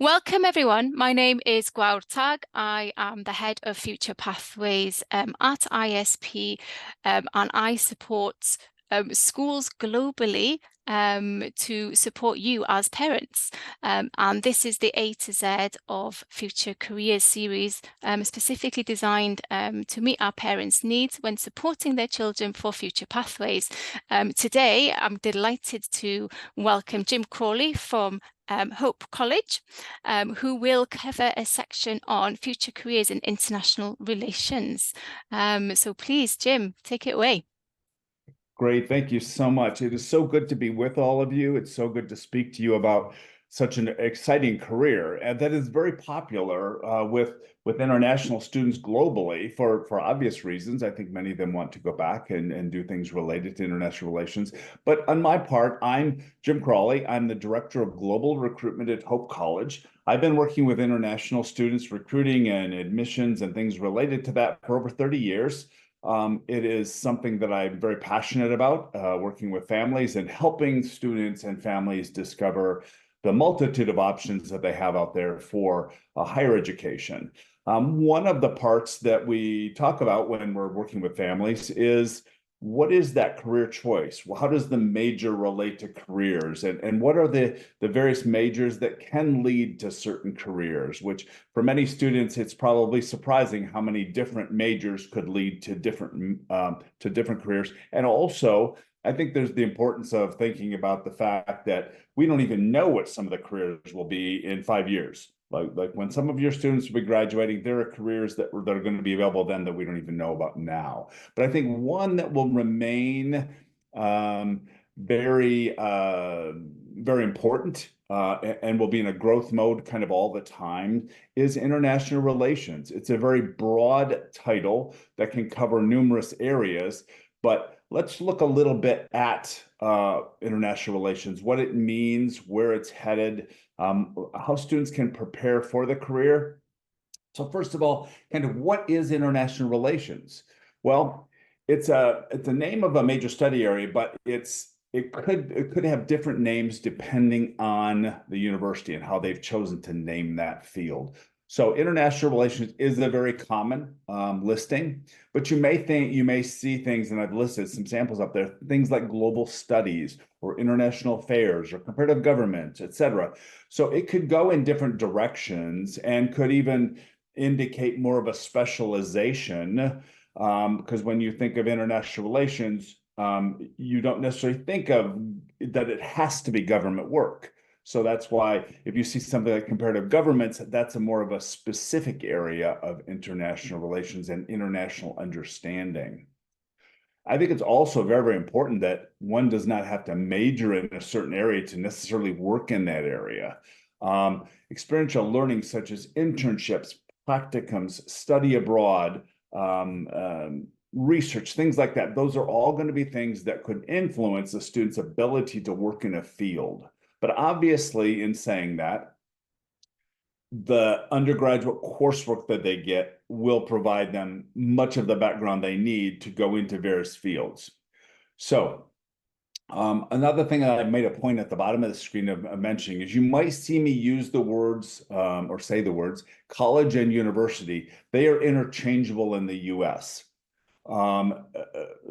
Welcome, everyone. My name is Gwaur Tag. I am the head of Future Pathways at ISP, and I support schools globally to support you as parents. And this is the A to Z of Future Careers series, specifically designed to meet our parents' needs when supporting their children for future pathways. Today, I'm delighted to welcome Jim Crawley from Hope College, who will cover a section on future careers in international relations. So please, Jim, take it away. Great. Thank you so much. It is so good to be with all of you. It's so good to speak to you about such an exciting career, and that is very popular with international students globally for obvious reasons. I think many of them want to go back and do things related to international relations. But on my part, I'm Jim Crawley. I'm the Director of Global Recruitment at Hope College. I've been working with international students, recruiting and admissions and things related to that for over 30 years. It is something that I'm very passionate about, working with families and helping students and families discover the multitude of options that they have out there for higher education. One of the parts that we talk about when we're working with families is, what is that career choice? Well, how does the major relate to careers? And what are the various majors that can lead to certain careers, which for many students, it's probably surprising how many different majors could lead to different careers. And also, I think there's the importance of thinking about the fact that we don't even know what some of the careers will be in 5 years. Like when some of your students will be graduating, there are careers that are going to be available then that we don't even know about now. But I think one that will remain very very important and will be in a growth mode kind of all the time is international relations. It's a very broad title that can cover numerous areas, but let's look a little bit at international relations, what it means, where it's headed, how students can prepare for the career. So first of all, kind of what is international relations? Well, it's a name of a major study area, but it could have different names depending on the university and how they've chosen to name that field. So international relations is a very common listing, but you may see things, and I've listed some samples up there, things like global studies or international affairs or comparative government, et cetera. So it could go in different directions and could even indicate more of a specialization, because when you think of international relations, you don't necessarily think of that it has to be government work. So that's why if you see something like comparative governments, that's a more of a specific area of international relations and international understanding. I think it's also very, very important that one does not have to major in a certain area to necessarily work in that area. Experiential learning such as internships, practicums, study abroad, research, things like that, those are all going to be things that could influence the student's ability to work in a field. But obviously, in saying that, the undergraduate coursework that they get will provide them much of the background they need to go into various fields. So another thing that I made a point at the bottom of the screen of mentioning is you might see me use the words or say the words college and university. They are interchangeable in the US.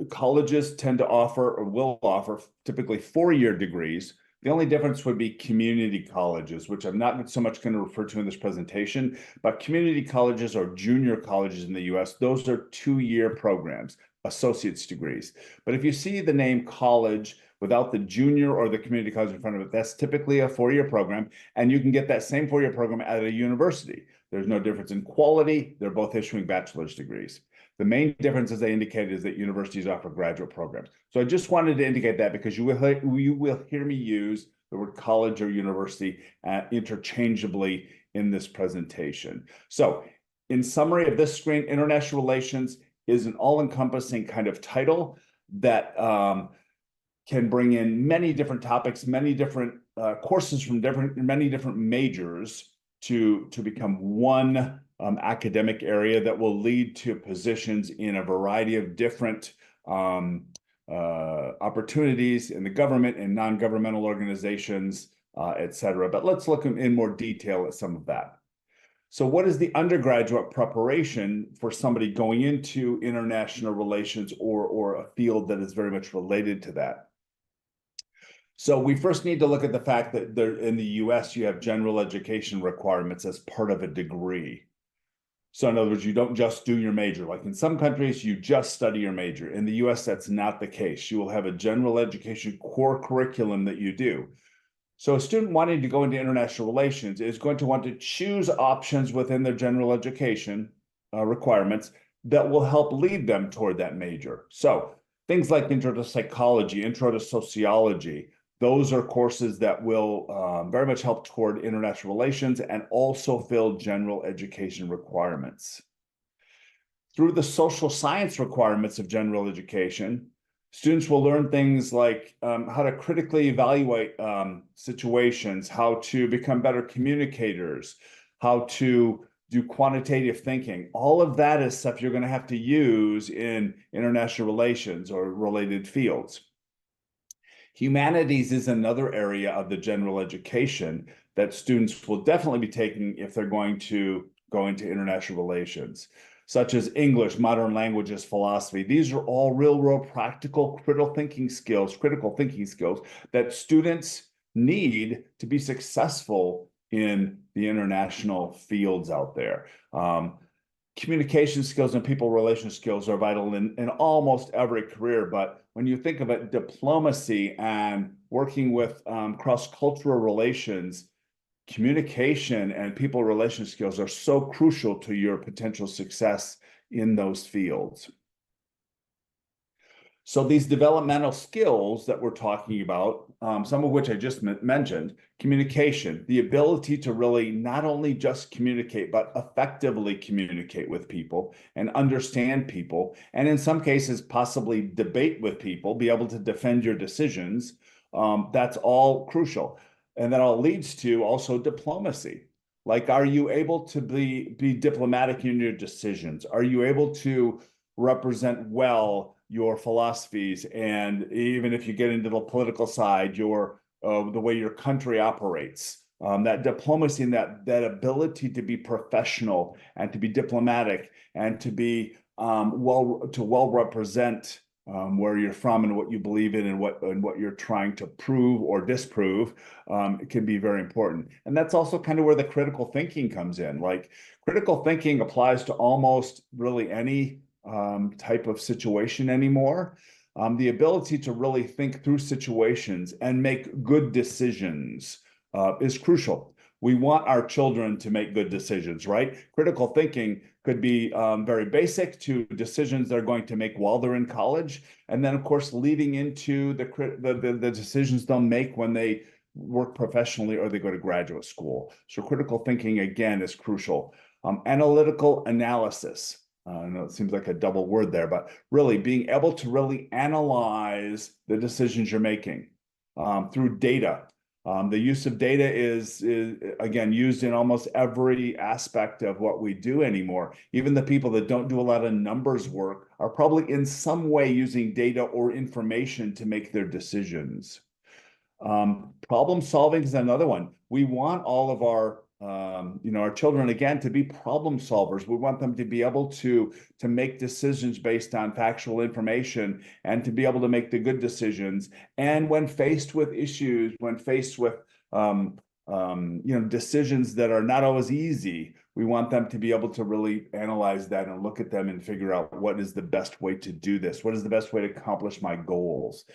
Colleges tend to offer or will offer typically 4-year degrees. The only difference would be community colleges, which I'm not so much going to refer to in this presentation, but community colleges or junior colleges in the US, those are 2-year programs, associate's degrees. But if you see the name college without the junior or the community college in front of it, that's typically a 4-year program, and you can get that same 4-year program at a university. There's no difference in quality. They're both issuing bachelor's degrees. The main difference, as I indicated, is that universities offer graduate programs. So I just wanted to indicate that because you will hear me use the word college or university interchangeably in this presentation. So in summary of this screen, international relations is an all-encompassing kind of title that can bring in many different topics, many different courses from many different majors to become one academic area that will lead to positions in a variety of different opportunities in the government and non-governmental organizations, et cetera. But let's look in more detail at some of that. So what is the undergraduate preparation for somebody going into international relations or a field that is very much related to that? So we first need to look at the fact that there, in the US, you have general education requirements as part of a degree. So in other words, you don't just do your major. Like in some countries, you just study your major. In the US, that's not the case. You will have a general education core curriculum that you do. So a student wanting to go into international relations is going to want to choose options within their general education requirements that will help lead them toward that major. So things like intro to psychology, intro to sociology, those are courses that will very much help toward international relations and also fill general education requirements. Through the social science requirements of general education, students will learn things like how to critically evaluate situations, how to become better communicators, how to do quantitative thinking. All of that is stuff you're going to have to use in international relations or related fields. Humanities is another area of the general education that students will definitely be taking if they're going to go into international relations, such as English, modern languages, philosophy. These are all real world practical critical thinking skills that students need to be successful in the international fields out there. Communication skills and people relation skills are vital in almost every career. But when you think of it, diplomacy and working with cross-cultural relations, communication and people relation skills are so crucial to your potential success in those fields. So these developmental skills that we're talking about, some of which I just mentioned, communication, the ability to really not only just communicate, but effectively communicate with people and understand people, and in some cases, possibly debate with people, be able to defend your decisions, that's all crucial. And that all leads to also diplomacy. Like, are you able to be diplomatic in your decisions? Are you able to represent well your philosophies, and even if you get into the political side, your the way your country operates, that diplomacy and that ability to be professional and to be diplomatic and to be well represent where you're from and what you believe in and what you're trying to prove or disprove, it can be very important. And that's also kind of where the critical thinking comes in. Like, critical thinking applies to almost really any type of situation anymore. The ability to really think through situations and make good decisions is crucial. We want our children to make good decisions, right? Critical thinking could be very basic to decisions they're going to make while they're in college, and then of course leading into the decisions they'll make when they work professionally or they go to graduate school. So critical thinking again is crucial. Analytical analysis. I know it seems like a double word there, but really being able to really analyze the decisions you're making through data. The use of data is again used in almost every aspect of what we do anymore. Even the people that don't do a lot of numbers work are probably in some way using data or information to make their decisions. Problem solving is another one. We want all of our our children, again, to be problem solvers. We want them to be able to make decisions based on factual information and to be able to make the good decisions. And when faced with issues, when faced with decisions that are not always easy, we want them to be able to really analyze that and look at them and figure out what is the best way to do this? What is the best way to accomplish my goals?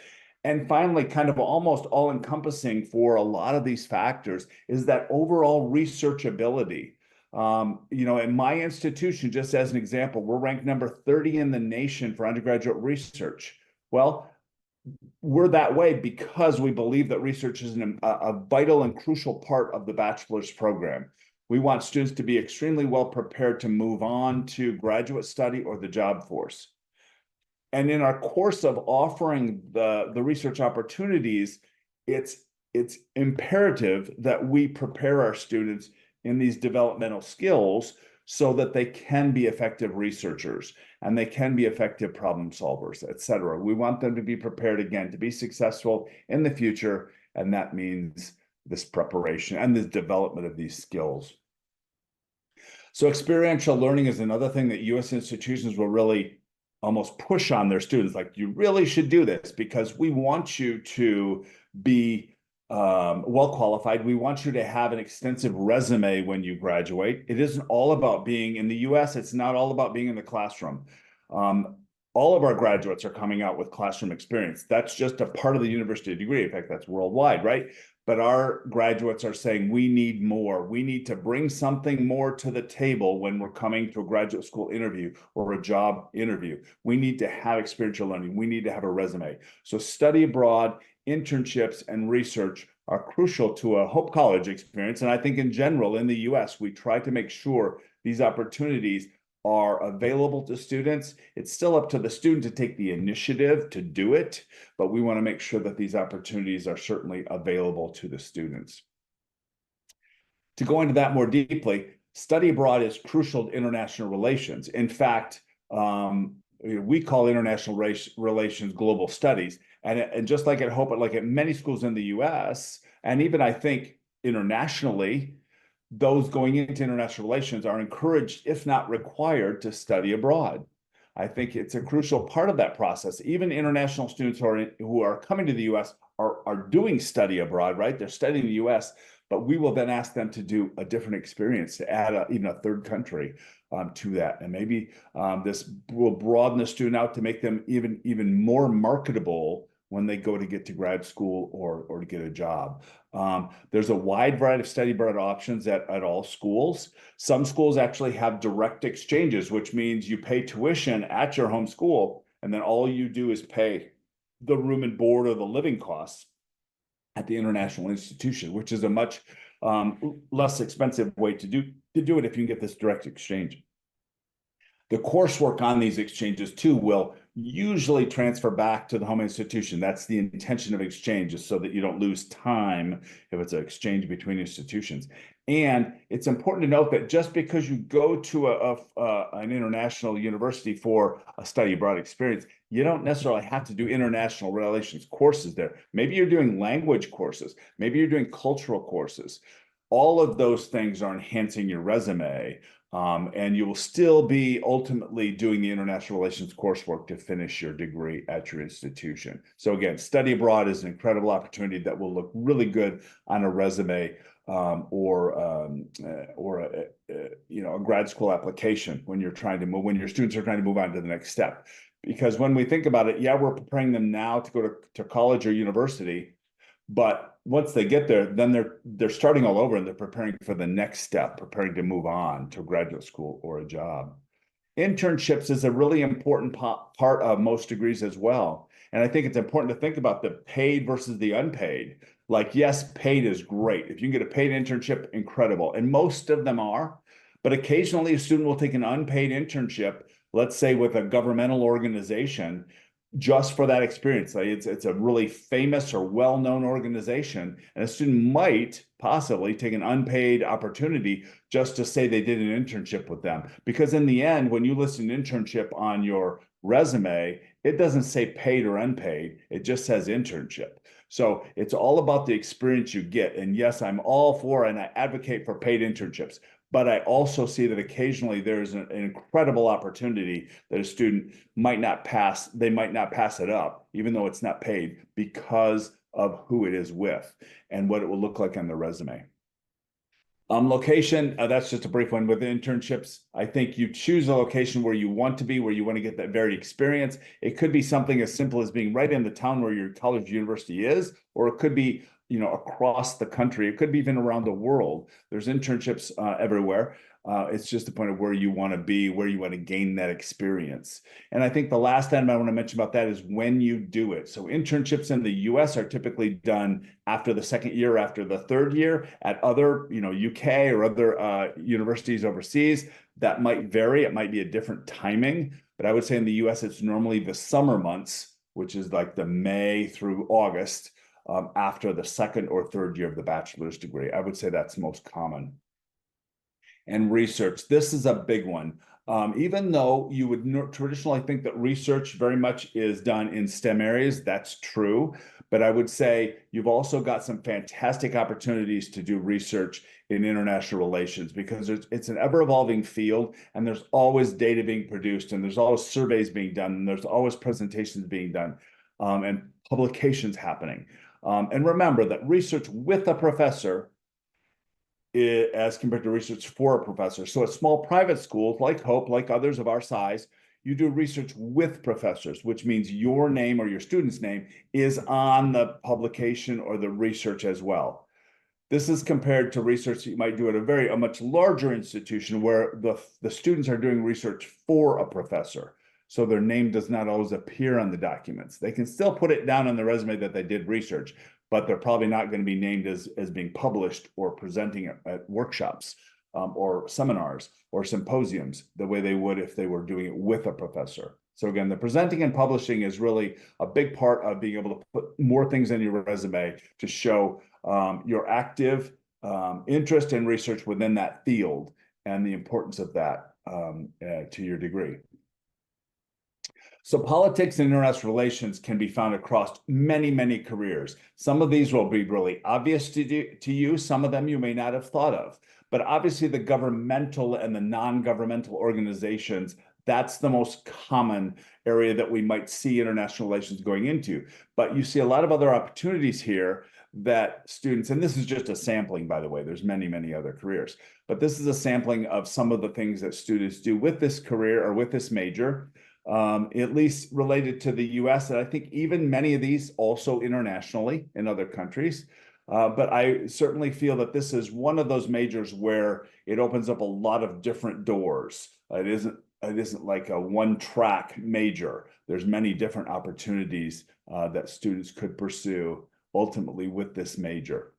And finally, kind of almost all-encompassing for a lot of these factors is that overall researchability. In my institution, just as an example, we're ranked number 30 in the nation for undergraduate research. Well, we're that way because we believe that research is a vital and crucial part of the bachelor's program. We want students to be extremely well prepared to move on to graduate study or the job force. And in our course of offering the research opportunities, it's imperative that we prepare our students in these developmental skills so that they can be effective researchers and they can be effective problem solvers, et cetera. We want them to be prepared, again, to be successful in the future, and that means this preparation and the development of these skills. So experiential learning is another thing that U.S. institutions will really almost push on their students. Like, you really should do this because we want you to be well qualified. We want you to have an extensive resume when you graduate. It isn't all about being in the US. It's not all about being in the classroom. All of our graduates are coming out with classroom experience. That's just a part of the university degree. In fact, that's worldwide, right? But our graduates are saying we need more. We need to bring something more to the table when we're coming to a graduate school interview or a job interview. We need to have experiential learning. We need to have a resume. So study abroad, internships, and research are crucial to a Hope College experience. And I think in general, in the US, we try to make sure these opportunities are available to students. It's still up to the student to take the initiative to do it, but we want to make sure that these opportunities are certainly available to the students. To go into that more deeply, study abroad is crucial to international relations. In fact, we call international relations global studies. And just like at Hope, but like at many schools in the US, and even I think internationally, those going into international relations are encouraged, if not required, to study abroad. I think it's a crucial part of that process. Even international students who are coming to the US are doing study abroad, right? They're studying the US, but we will then ask them to do a different experience, to add even a third country to that. And maybe this will broaden the student out to make them even more marketable when they go to get to grad school or to get a job. There's a wide variety of study abroad options at all schools. Some schools actually have direct exchanges, which means you pay tuition at your home school, and then all you do is pay the room and board or the living costs at the international institution, which is a much less expensive way to do it if you can get this direct exchange. The coursework on these exchanges too will usually transfer back to the home institution. That's the intention of exchanges, so that you don't lose time if it's an exchange between institutions. And it's important to note that just because you go to an international university for a study abroad experience, you don't necessarily have to do international relations courses there. Maybe you're doing language courses. Maybe you're doing cultural courses. All of those things are enhancing your resume. And you will still be ultimately doing the international relations coursework to finish your degree at your institution. So again, study abroad is an incredible opportunity that will look really good on a resume or a grad school application when your students are trying to move on to the next step. Because when we think about it, yeah, we're preparing them now to go to college or university, but once they get there, then they're starting all over and they're preparing for the next step, preparing to move on to graduate school or a job. Internships is a really important part of most degrees as well. And I think it's important to think about the paid versus the unpaid. Like, yes, paid is great. If you can get a paid internship, incredible. And most of them are. But occasionally a student will take an unpaid internship, let's say with a governmental organization, just for that experience. Like it's a really famous or well-known organization, and a student might possibly take an unpaid opportunity just to say they did an internship with them. Because in the end, when you list an internship on your resume, it doesn't say paid or unpaid, it just says internship. So it's all about the experience you get. And yes, I'm all for and I advocate for paid internships. But I also see that occasionally there's an incredible opportunity that a student might not pass. They might not pass it up, even though it's not paid, because of who it is with and what it will look like on the resume. Location, that's just a brief one with internships. I think you choose a location where you want to be, where you want to get that varied experience. It could be something as simple as being right in the town where your college or university is, or it could be across the country. It could be even around the world. There's internships everywhere. It's just the point of where you want to be, where you want to gain that experience. And I think the last item I want to mention about that is when you do it. So internships in the US are typically done after the second year, after the third year. At other, UK or other universities overseas, that might vary. It might be a different timing. But I would say in the US, it's normally the summer months, which is like the May through August, after the second or third year of the bachelor's degree. I would say that's most common. And research, this is a big one. Even though you would traditionally think that research very much is done in STEM areas, that's true. But I would say you've also got some fantastic opportunities to do research in international relations because it's an ever-evolving field, and there's always data being produced, and there's always surveys being done, and there's always presentations being done, and publications happening. And remember that research with a professor as compared to research for a professor. So at small private schools like Hope, like others of our size, you do research with professors, which means your name or your student's name is on the publication or the research as well. This is compared to research that you might do at a much larger institution where the students are doing research for a professor. So their name does not always appear on the documents. They can still put it down on the resume that they did research, but they're probably not going to be named as being published or presenting at workshops or seminars or symposiums the way they would if they were doing it with a professor. So again, the presenting and publishing is really a big part of being able to put more things in your resume to show your active interest in research within that field and the importance of that to your degree. So politics and international relations can be found across many, many careers. Some of these will be really obvious to you. Some of them you may not have thought of. But obviously the governmental and the non-governmental organizations, that's the most common area that we might see international relations going into. But you see a lot of other opportunities here that students, and this is just a sampling, by the way, there's many, many other careers, but this is a sampling of some of the things that students do with this career or with this major, at least related to the US, and I think even many of these also internationally in other countries. But I certainly feel that this is one of those majors where it opens up a lot of different doors. It isn't like a one-track major. There's many different opportunities that students could pursue ultimately with this major.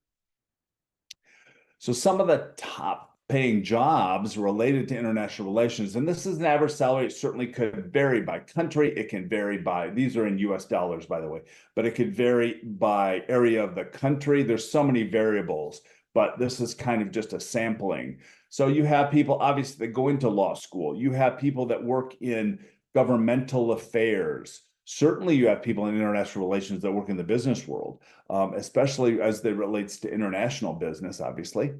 So some of the top paying jobs related to international relations, and this is an average salary. It certainly could vary by country. It can vary by, these are in US dollars, by the way, but it could vary by area of the country. There's so many variables, but this is kind of just a sampling. So you have people, obviously, that go into law school. You have people that work in governmental affairs. Certainly you have people in international relations that work in the business world, especially as it relates to international business, obviously.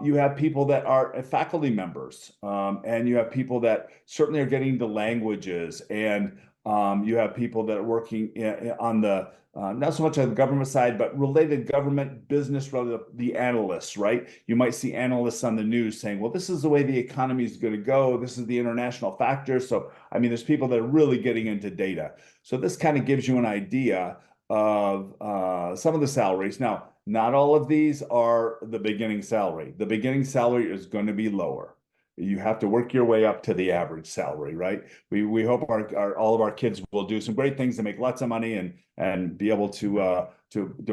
You have people that are faculty members, and you have people that certainly are getting the languages, and you have people that are working on the, not so much on the government side, but related government business, rather the analysts, right? You might see analysts on the news saying, well, this is the way the economy is going to go. This is the international factors. So, I mean, there's people that are really getting into data. So this kind of gives you an idea of some of the salaries. Now, not all of these are the beginning salary. The beginning salary is going to be lower. You have to work your way up to the average salary, right? We hope all of our kids will do some great things to make lots of money and be able to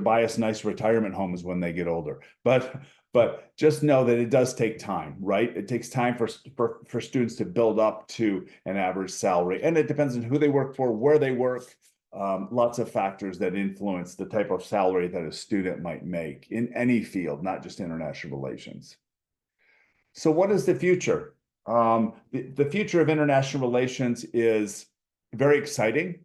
buy us nice retirement homes when they get older. But just know that it does take time, right? It takes time for students to build up to an average salary, and it depends on who they work for, where they work. Lots of factors that influence the type of salary that a student might make in any field, not just international relations. So what is the future? The future of international relations is very exciting.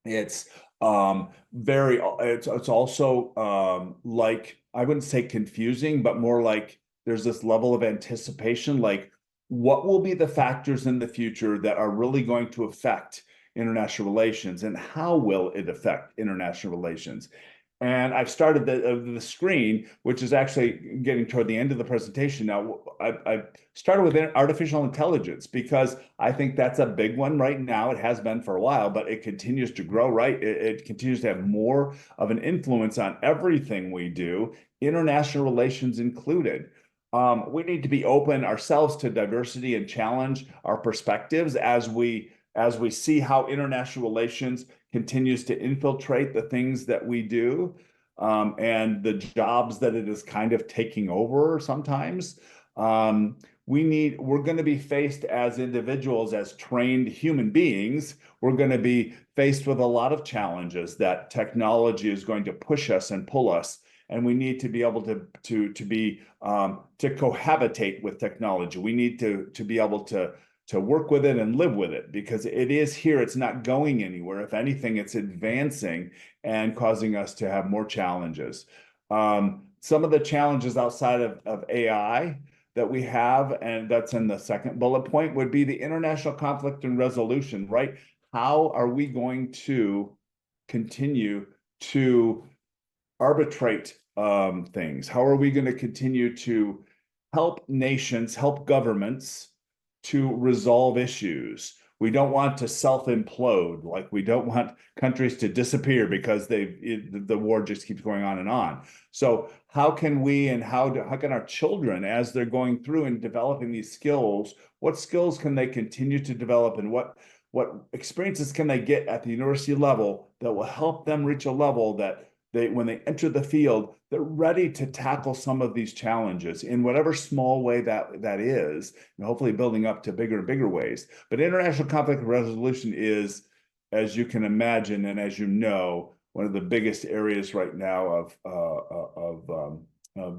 It's it's also like, I wouldn't say confusing, but more like there's this level of anticipation, like what will be the factors in the future that are really going to affect international relations, and how will it affect international relations? And I've started the screen, which is actually getting toward the end of the presentation now. I've started with artificial intelligence because I think that's a big one right now. It has been for a while, but it continues to grow, right? It continues to have more of an influence on everything we do, international relations included. We need to be open ourselves to diversity and challenge our perspectives as we see how international relations continues to infiltrate the things that we do, and the jobs that it is kind of taking over sometimes. We're going to be faced as individuals, as trained human beings. We're going to be faced with a lot of challenges that technology is going to push us and pull us, and we need to be able to cohabitate with technology. We need to be able to work with it and live with it, because it is here. It's not going anywhere. If anything, it's advancing and causing us to have more challenges. Some of the challenges outside of AI that we have, and that's in the second bullet point, would be the international conflict and resolution, right? How are we going to continue to arbitrate things? How are we going to continue to help nations, help governments to resolve issues? We don't want to self-implode. Like, we don't want countries to disappear because the war just keeps going on and on. So how can we, and how can our children, as they're going through and developing these skills, what skills can they continue to develop, and what experiences can they get at the university level that will help them reach a level that when they enter the field, they're ready to tackle some of these challenges in whatever small way that is, and hopefully building up to bigger and bigger ways. But international conflict resolution is, as you can imagine, and as you know, one of the biggest areas right now of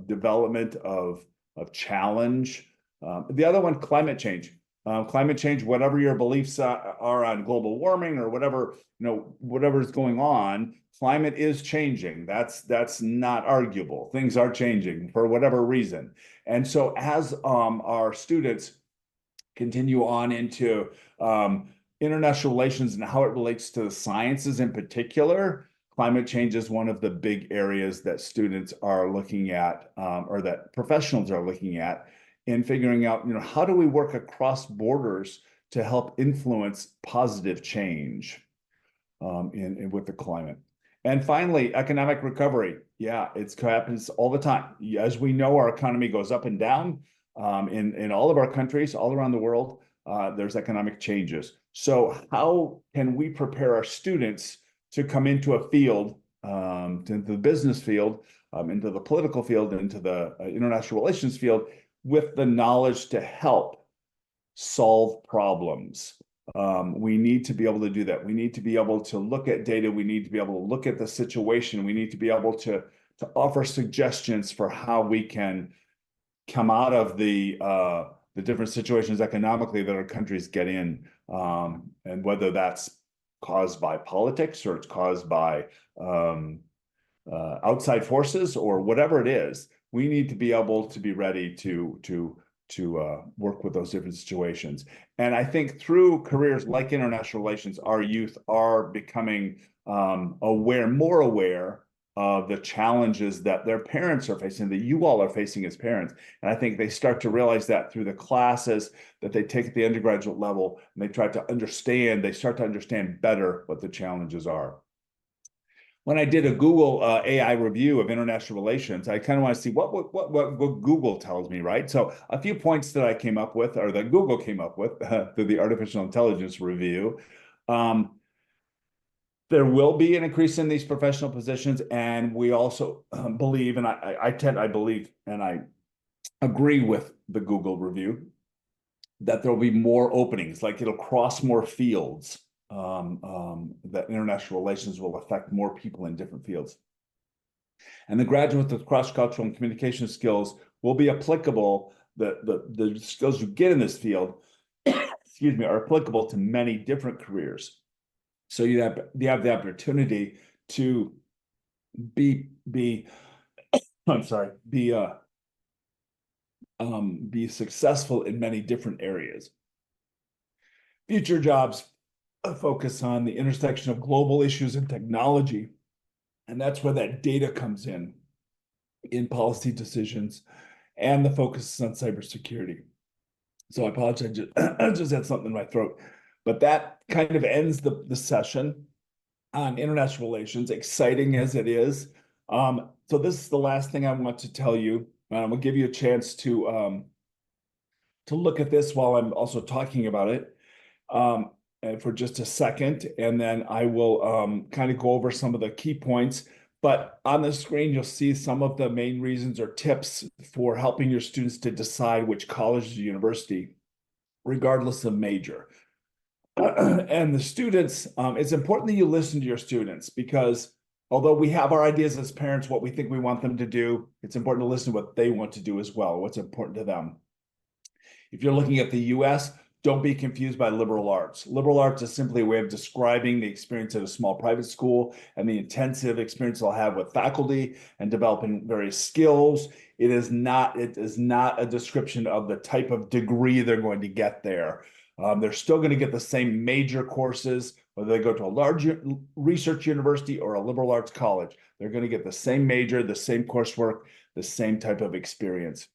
development, of challenge. The other one, climate change. Climate change, whatever your beliefs are on global warming or whatever, whatever's going on, climate is changing. That's not arguable. Things are changing for whatever reason. And so as our students continue on into international relations and how it relates to the sciences in particular, climate change is one of the big areas that students are looking at, or that professionals are looking at, in figuring out, how do we work across borders to help influence positive change with the climate. And finally, economic recovery. Yeah, it happens all the time. As we know, our economy goes up and down in all of our countries, all around the world. There's economic changes. So how can we prepare our students to come into a field, into the business field, into the political field, into the international relations field, with the knowledge to help solve problems? We need to be able to do that. We need to be able to look at data. We need to be able to look at the situation. We need to be able to offer suggestions for how we can come out of the different situations economically that our countries get in, and whether that's caused by politics or it's caused by outside forces or whatever it is. We need to be able to be ready to work with those different situations. And I think through careers like international relations, our youth are becoming more aware of the challenges that their parents are facing, that you all are facing as parents. And I think they start to realize that through the classes that they take at the undergraduate level, and they start to understand better what the challenges are. When I did a Google AI review of international relations, I kind of want to see what Google tells me, right? So a few points that I came up with, or that Google came up with through the artificial intelligence review. There will be an increase in these professional positions, and we also believe, and I believe, and I agree with the Google review, that there will be more openings, like it'll cross more fields. That international relations will affect more people in different fields. And the graduates with cross-cultural and communication skills will be applicable. The skills you get in this field, excuse me, are applicable to many different careers. So you have the opportunity to be successful in many different areas. Future jobs focus on the intersection of global issues and technology. And that's where that data comes in policy decisions, and the focus is on cybersecurity. So I apologize, I just had something in my throat. But that kind of ends the session on international relations, exciting as it is. So this is the last thing I want to tell you. I'm gonna give you a chance to look at this while I'm also talking about it. And for just a second, and then I will kind of go over some of the key points. But on the screen, you'll see some of the main reasons or tips for helping your students to decide which college or university, regardless of major. And the students, it's important that you listen to your students, because although we have our ideas as parents, what we think we want them to do, it's important to listen to what they want to do as well, what's important to them. If you're looking at the US, Don't be confused by liberal arts. Liberal arts is simply a way of describing the experience at a small private school and the intensive experience they'll have with faculty and developing various skills. It is not a description of the type of degree they're going to get there. They're still going to get the same major courses, whether they go to a large research university or a liberal arts college. They're going to get the same major, the same coursework, the same type of experience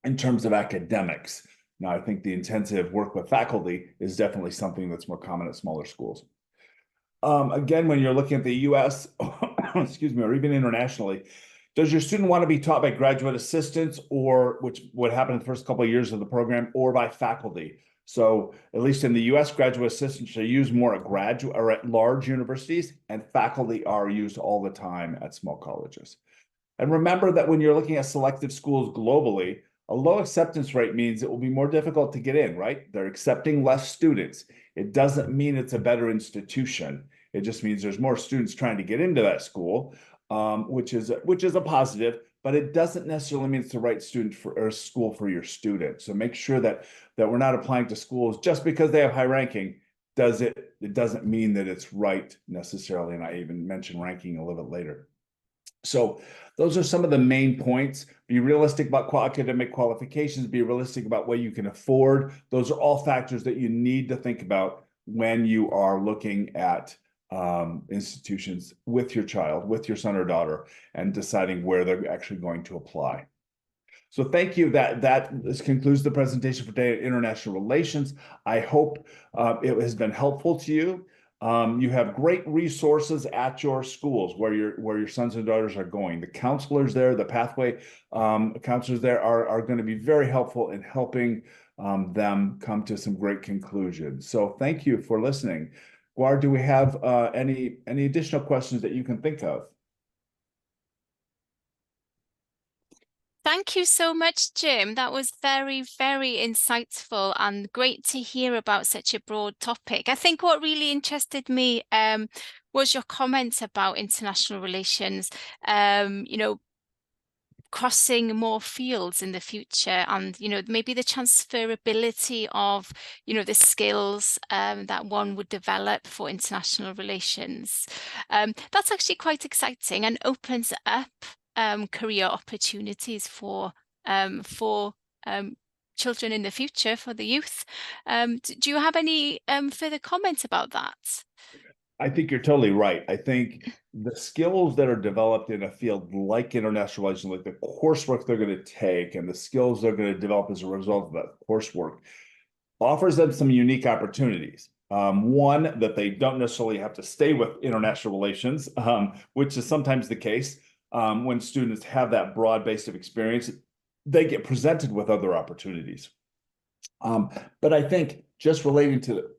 in terms of academics. Now, I think the intensive work with faculty is definitely something that's more common at smaller schools. Again, when you're looking at the US, excuse me, or even internationally, does your student want to be taught by graduate assistants, or which would happen in the first couple of years of the program, or by faculty? So at least in the US, graduate assistants are used more at graduate or at large universities, and faculty are used all the time at small colleges. And remember that when you're looking at selective schools globally, a low acceptance rate means it will be more difficult to get in, right? They're accepting less students. It doesn't mean it's a better institution. It just means there's more students trying to get into that school, which is a positive, but it doesn't necessarily mean it's the right student for or school for your student. So make sure that we're not applying to schools just because they have high ranking. It doesn't mean that it's right necessarily. And I even mentioned ranking a little bit later. So those are some of the main points. Be realistic about academic qualifications, be realistic about what you can afford. Those are all factors that you need to think about when you are looking at institutions with your child, with your son or daughter, and deciding where they're actually going to apply. So thank you. This concludes the presentation for today at International Relations. I hope it has been helpful to you. You have great resources at your schools where your sons and daughters are going. The counselors there, the pathway counselors there are going to be very helpful in helping them come to some great conclusions. So thank you for listening. Guar, do we have any additional questions that you can think of? Thank you so much, Jim. That was very, very insightful and great to hear about such a broad topic. I think what really interested me was your comments about international relations, crossing more fields in the future, and maybe the transferability of the skills that one would develop for international relations. That's actually quite exciting and opens up career opportunities for children in the future, for the youth. Do you have any further comments about that? I think you're totally right. I think the skills that are developed in a field like international relations, like the coursework they're going to take and the skills they're going to develop as a result of that coursework, offers them some unique opportunities. One, that they don't necessarily have to stay with international relations, which is sometimes the case when students have that broad base of experience. They get presented with other opportunities. But I think just relating to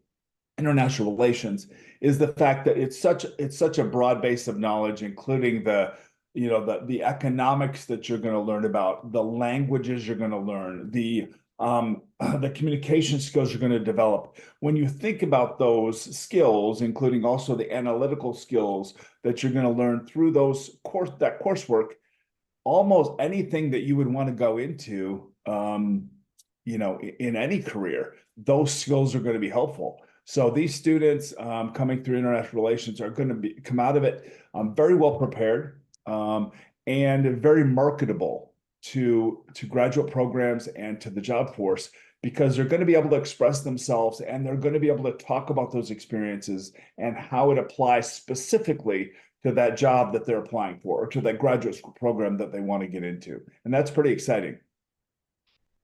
international relations is the fact that it's such a broad base of knowledge, including the economics that you're going to learn about, the languages you're going to learn, the communication skills you're going to develop. When you think about those skills, including also the analytical skills that you're going to learn through that coursework, almost anything that you would want to go into, in any career, those skills are going to be helpful. So these students coming through international relations are going to come out of it very well prepared and very marketable to graduate programs and to the job force, because they're going to be able to express themselves and they're going to be able to talk about those experiences and how it applies specifically to that job that they're applying for, or to that graduate school program that they want to get into. And that's pretty exciting.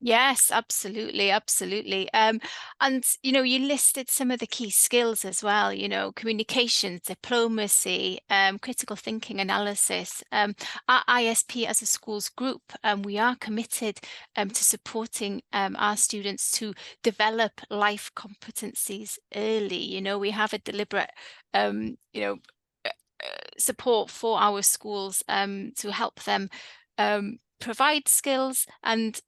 Yes, absolutely, absolutely. And you listed some of the key skills as well, communications, diplomacy, critical thinking, analysis. At ISP as a schools group, we are committed to supporting our students to develop life competencies early. We have a deliberate support for our schools to help them provide skills and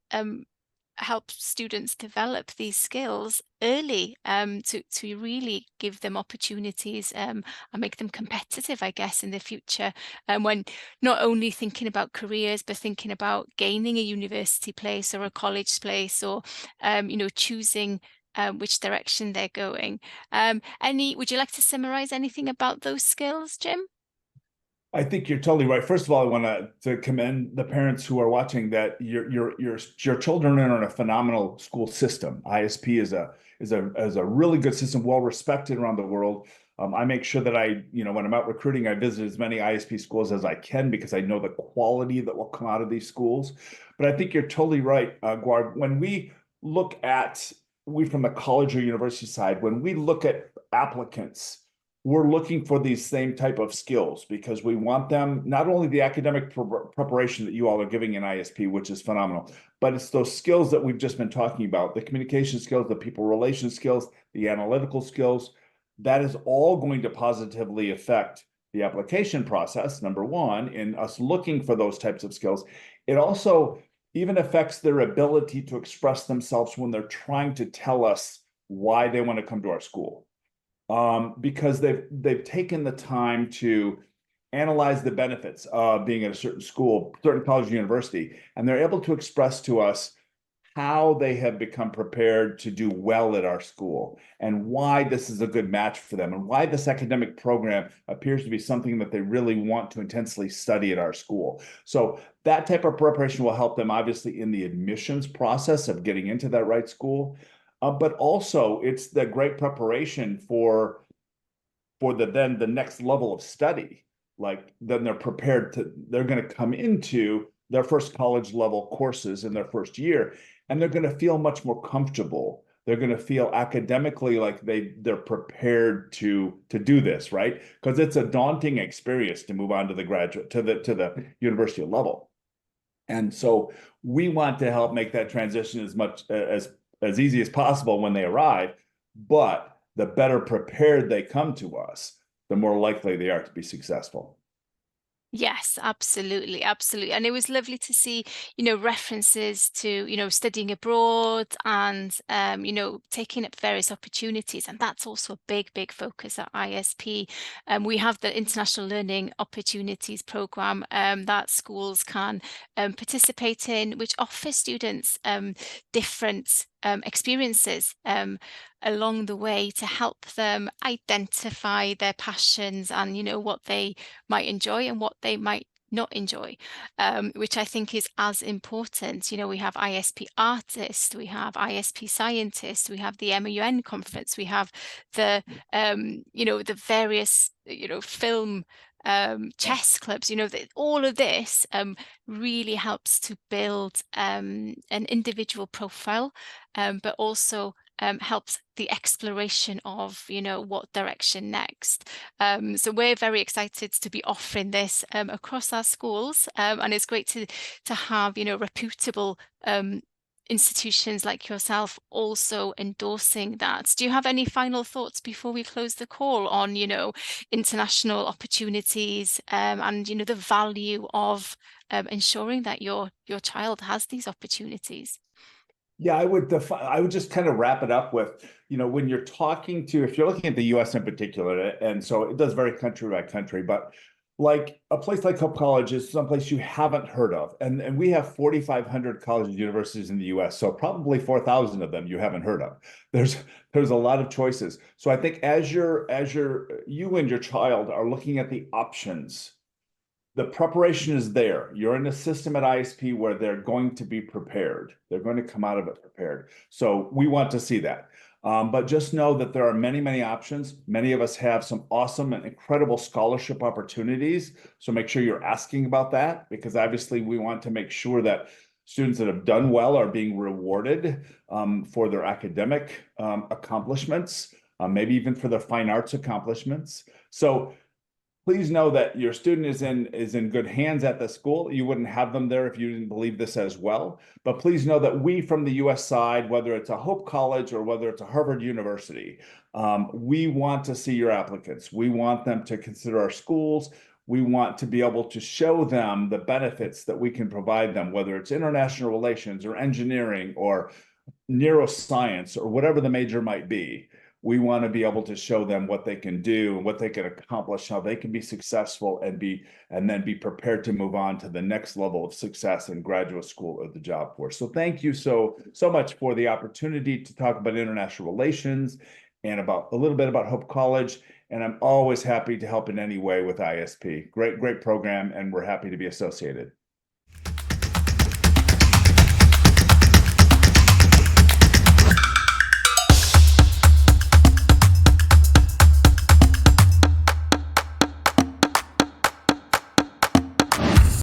help students develop these skills early, to really give them opportunities and make them competitive, I guess, in the future. When not only thinking about careers, but thinking about gaining a university place or a college place, or choosing which direction they're going. Would you like to summarize anything about those skills, Jim? I think you're totally right. First of all, I want to commend the parents who are watching that your children are in a phenomenal school system. ISP is a really good system, well respected around the world. I make sure that when I'm out recruiting, I visit as many ISP schools as I can because I know the quality that will come out of these schools. But I think you're totally right, Guard. When we from the college or university side, when we look at applicants, we're looking for these same type of skills because we want them, not only the academic preparation that you all are giving in ISP, which is phenomenal, but it's those skills that we've just been talking about, the communication skills, the people relation skills, the analytical skills. That is all going to positively affect the application process, number one, in us looking for those types of skills. It also even affects their ability to express themselves when they're trying to tell us why they want to come to our school. Because they've taken the time to analyze the benefits of being at a certain school, certain college or university, and they're able to express to us how they have become prepared to do well at our school and why this is a good match for them and why this academic program appears to be something that they really want to intensely study at our school. So that type of preparation will help them obviously in the admissions process of getting into that right school. But also it's the great preparation for the next level of study. Like then they're going to come into their first college level courses in their first year, and they're going to feel much more comfortable. They're going to feel academically like they're prepared to do this, right? Because it's a daunting experience to move on to the graduate to the university level. And so we want to help make that transition as easy as possible when they arrive, but the better prepared they come to us, the more likely they are to be successful. Yes, absolutely, absolutely. And it was lovely to see, references to, studying abroad and, taking up various opportunities. And that's also a big, big focus at ISP. We have the International Learning Opportunities Program that schools can participate in, which offers students different experiences along the way to help them identify their passions and, what they might enjoy and what they might not enjoy, which I think is as important. We have ISP artists, we have ISP scientists, we have the MUN conference, we have the various, film chess clubs, all of this really helps to build an individual profile, but also helps the exploration of, what direction next. So we're very excited to be offering this across our schools, and it's great to have, reputable institutions like yourself also endorsing that. Do you have any final thoughts before we close the call on, international opportunities and, the value of ensuring that your child has these opportunities? Yeah, I would just kind of wrap it up with, when you're if you're looking at the US in particular, and so it does vary country by country, but like a place like Hope College is someplace you haven't heard of. And we have 4,500 colleges and universities in the US, so probably 4,000 of them you haven't heard of. There's a lot of choices. So I think as you and your child are looking at the options, the preparation is there. You're in a system at ISP where they're going to be prepared. They're going to come out of it prepared. So we want to see that. But just know that there are many, many options. Many of us have some awesome and incredible scholarship opportunities. So make sure you're asking about that, because obviously we want to make sure that students that have done well are being rewarded for their academic accomplishments, maybe even for their fine arts accomplishments. So please know that your student is in good hands at the school. You wouldn't have them there if you didn't believe this as well. But please know that we from the US side, whether it's a Hope College or whether it's a Harvard University, we want to see your applicants. We want them to consider our schools. We want to be able to show them the benefits that we can provide them, whether it's international relations or engineering or neuroscience or whatever the major might be. We want to be able to show them what they can do and what they can accomplish, how they can be successful and then be prepared to move on to the next level of success in graduate school or the job force. So thank you so much for the opportunity to talk about international relations and about a little bit about Hope College. And I'm always happy to help in any way with ISP. Great program, and we're happy to be associated.